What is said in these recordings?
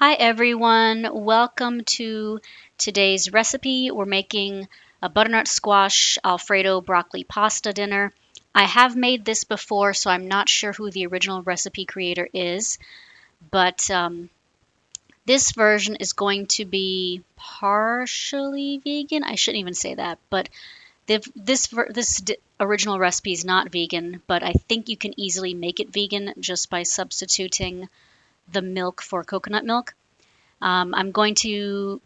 Hi everyone, welcome to today's recipe. We're making a butternut squash Alfredo broccoli pasta dinner. I have made this before, so I'm not sure who the original recipe creator is, but this version is going to be partially vegan. I shouldn't even say that, but this original recipe is not vegan, but I think you can easily make it vegan just by substituting the milk for coconut milk. I'm going to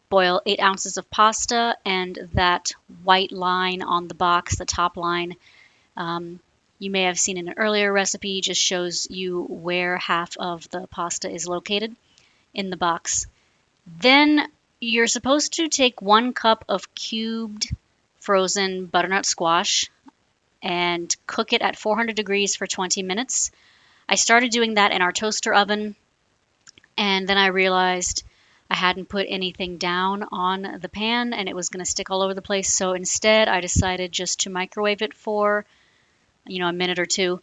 boil 8 ounces of pasta, and that white line on the box, the top line, um, you may have seen in an earlier recipe, just shows you where half of the pasta is located in the box. Then you're supposed to take 1 cup of cubed frozen butternut squash and cook it at 400 degrees for 20 minutes. I started doing that in our toaster oven, and then I realized I hadn't put anything down on the pan and it was going to stick all over the place. So instead, I decided just to microwave it for, a minute or two.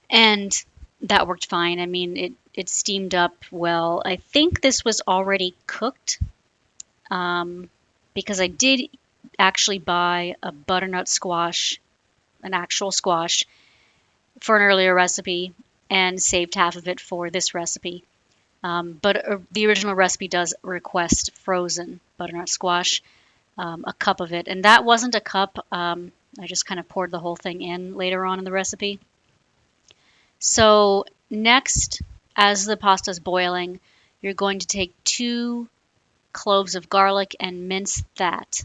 And that worked fine. I mean, it steamed up well. I think this was already cooked because I did actually buy a butternut squash, an actual squash, for an earlier recipe and saved half of it for this recipe. But the original recipe does request frozen butternut squash, a cup of it. And that wasn't a cup. I just kind of poured the whole thing in later on in the recipe. So next, as the pasta is boiling, you're going to take 2 cloves of garlic and mince that.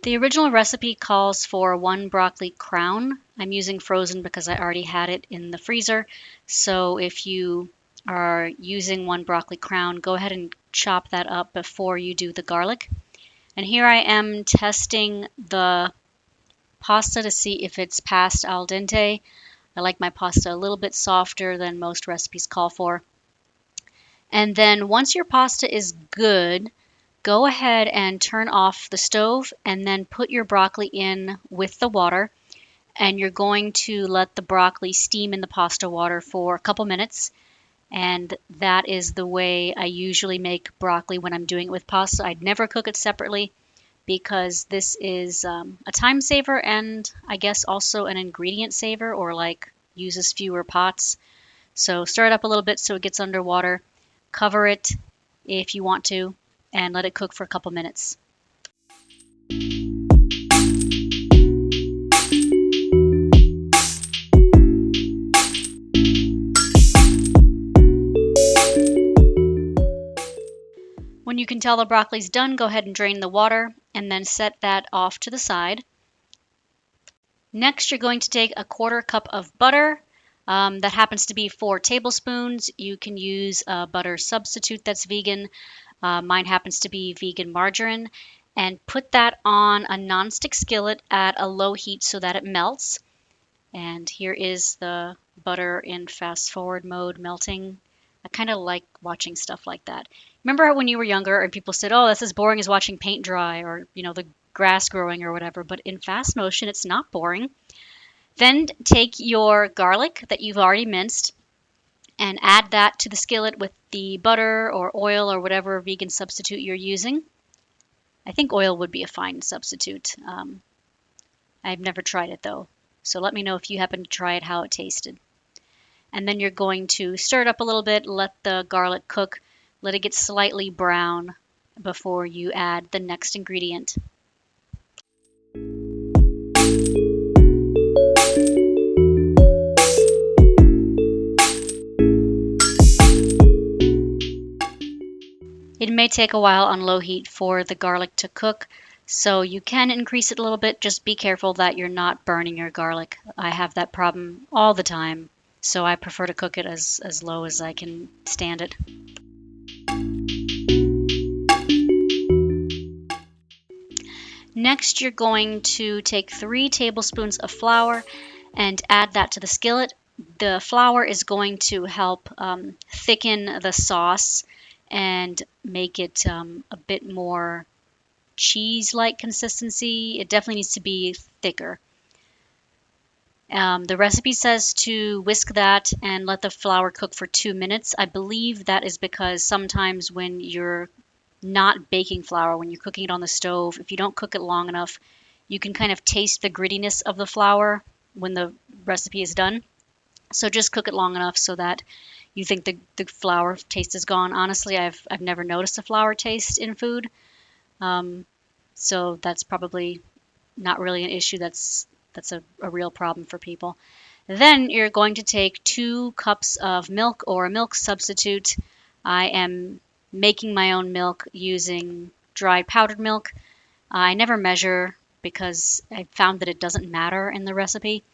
The original recipe calls for 1 broccoli crown. I'm using frozen because I already had it in the freezer. So if you are using 1 broccoli crown, go ahead and chop that up before you do the garlic. And here I am testing the pasta to see if it's past al dente. I like my pasta a little bit softer than most recipes call for. And then once your pasta is good, go ahead and turn off the stove and then put your broccoli in with the water. And you're going to let the broccoli steam in the pasta water for a couple minutes. And that is the way I usually make broccoli when I'm doing it with pasta. I'd never cook it separately because this is a time saver and I guess also an ingredient saver, or like uses fewer pots. So stir it up a little bit so it gets underwater. Cover it if you want to, and let it cook for a couple minutes. When you can tell the broccoli's done, go ahead and drain the water and then set that off to the side. Next, you're going to take a 1/4 cup of butter. That happens to be 4 tablespoons. You can use a butter substitute that's vegan. Mine happens to be vegan margarine. And put that on a nonstick skillet at a low heat so that it melts. And here is the butter in fast forward mode melting. I kind of like watching stuff like that. Remember when you were younger and people said, oh, that's as boring as watching paint dry, or, the grass growing or whatever. But in fast motion, it's not boring. Then take your garlic that you've already minced and add that to the skillet with the butter or oil or whatever vegan substitute you're using. I think oil would be a fine substitute. I've never tried it though. So let me know if you happen to try it, how it tasted. And then you're going to stir it up a little bit, let the garlic cook, let it get slightly brown before you add the next ingredient. It may take a while on low heat for the garlic to cook, so you can increase it a little bit. Just be careful that you're not burning your garlic. I have that problem all the time, so I prefer to cook it as low as I can stand it. Next, you're going to take 3 tablespoons of flour and add that to the skillet. The flour is going to help thicken the sauce and make it a bit more cheese-like consistency. It definitely needs to be thicker. The recipe says to whisk that and let the flour cook for 2 minutes. I believe that is because sometimes when you're not baking flour, when you're cooking it on the stove, if you don't cook it long enough, you can kind of taste the grittiness of the flour when the recipe is done. So just cook it long enough so that you think the flour taste is gone. Honestly, I've never noticed a flour taste in food, um, so that's probably not really an issue. That's a real problem for people. Then you're going to take 2 cups of milk or a milk substitute. I am making my own milk using dried powdered milk. I never measure because I found that it doesn't matter in the recipe,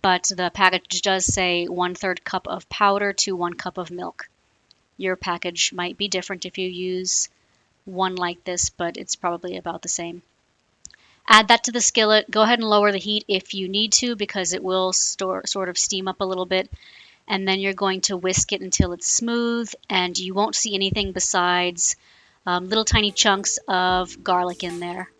but the package does say 1/3 cup of powder to 1 cup of milk. Your package might be different if you use one like this, but it's probably about the same. Add that to the skillet. Go ahead and lower the heat if you need to because it will sort of steam up a little bit. And then you're going to whisk it until it's smooth and you won't see anything besides little tiny chunks of garlic in there.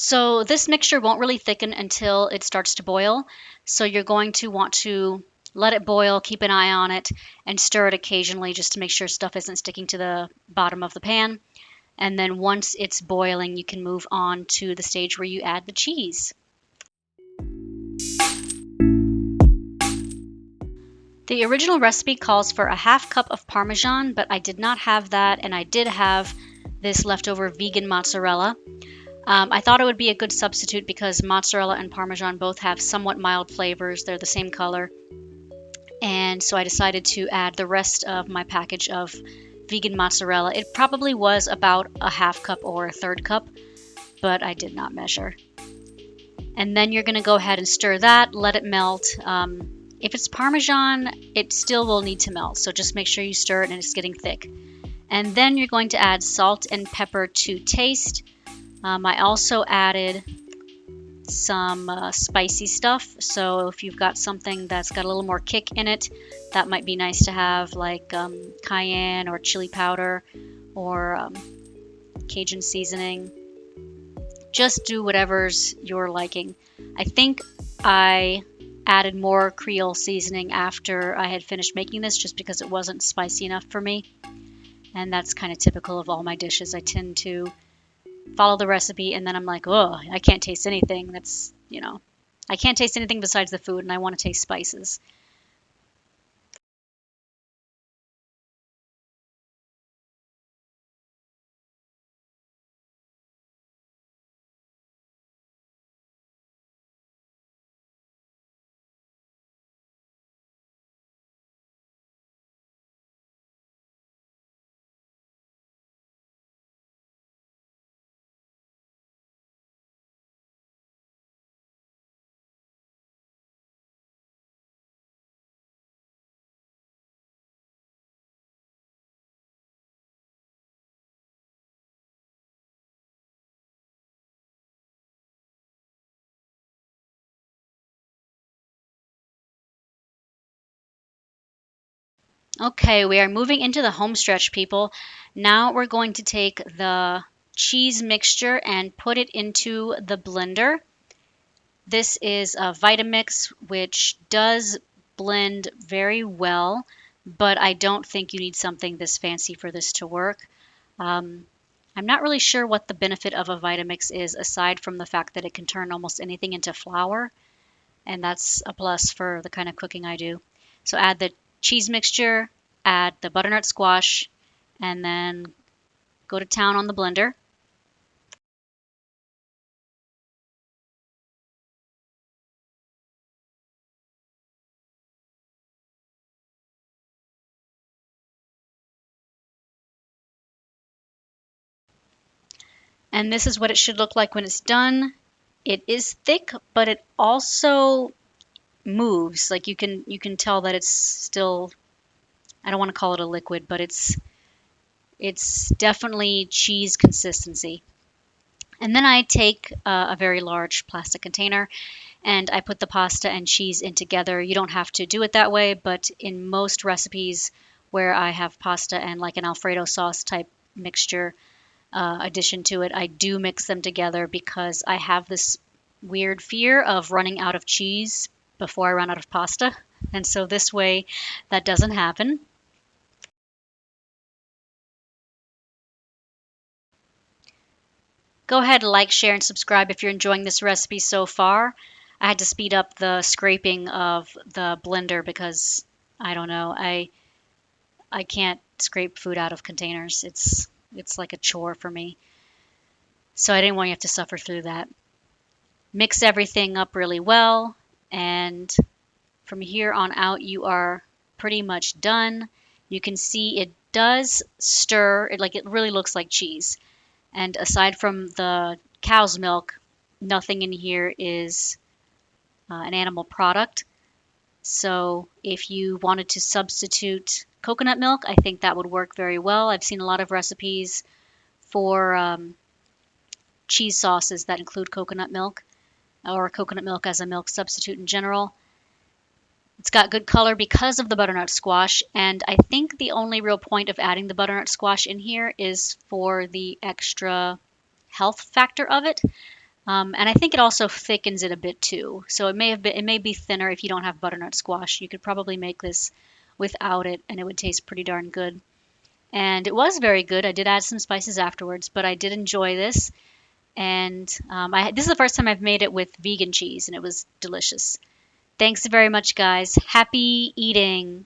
So this mixture won't really thicken until it starts to boil. So you're going to want to let it boil, keep an eye on it, and stir it occasionally just to make sure stuff isn't sticking to the bottom of the pan. And then once it's boiling, you can move on to the stage where you add the cheese. The original recipe calls for a half cup of parmesan, but I did not have that, and I did have this leftover vegan mozzarella. I thought it would be a good substitute because mozzarella and parmesan both have somewhat mild flavors. They're the same color. And so I decided to add the rest of my package of vegan mozzarella. It probably was about a half cup or a third cup, but I did not measure. And then you're going to go ahead and stir that, let it melt. If it's parmesan, it still will need to melt, so just make sure you stir it and it's getting thick. And then you're going to add salt and pepper to taste. I also added some spicy stuff. So if you've got something that's got a little more kick in it, that might be nice to have, like cayenne or chili powder or Cajun seasoning. Just do whatever's your liking. I think I added more Creole seasoning after I had finished making this just because it wasn't spicy enough for me. And that's kind of typical of all my dishes. I tend to follow the recipe and then I'm like, oh, I can't taste anything. I can't taste anything besides the food and I want to taste spices. Okay, we are moving into the home stretch, people. Now we're going to take the cheese mixture and put it into the blender. This is a Vitamix, which does blend very well, but I don't think you need something this fancy for this to work. Um, I'm not really sure what the benefit of a Vitamix is aside from the fact that it can turn almost anything into flour, and that's a plus for the kind of cooking I do. So add the cheese mixture, add the butternut squash, and then go to town on the blender. And this is what it should look like when it's done. It is thick, but it also moves. Like you can tell that it's still, I don't want to call it a liquid, but it's definitely cheese consistency. And then I take a very large plastic container and I put the pasta and cheese in together. You don't have to do it that way, but in most recipes where I have pasta and like an Alfredo sauce type mixture addition to it, I do mix them together because I have this weird fear of running out of cheese before I run out of pasta. And so this way that doesn't happen. Go ahead, like, share, and subscribe if you're enjoying this recipe so far. I had to speed up the scraping of the blender because I don't know, I can't scrape food out of containers. It's like a chore for me. So I didn't want you to have to suffer through that. Mix everything up really well, and from here on out you are pretty much done. You can see it does stir, it really looks like cheese. And aside from the cow's milk, nothing in here is an animal product. So if you wanted to substitute coconut milk, I think that would work very well. I've seen a lot of recipes for cheese sauces that include coconut milk or coconut milk as a milk substitute in general. It's got good color because of the butternut squash, and I think the only real point of adding the butternut squash in here is for the extra health factor of it. And I think it also thickens it a bit too. So it may be thinner if you don't have butternut squash. You could probably make this without it, and it would taste pretty darn good. And it was very good. I did add some spices afterwards, but I did enjoy this. And this is the first time I've made it with vegan cheese, and it was delicious. Thanks very much, guys. Happy eating.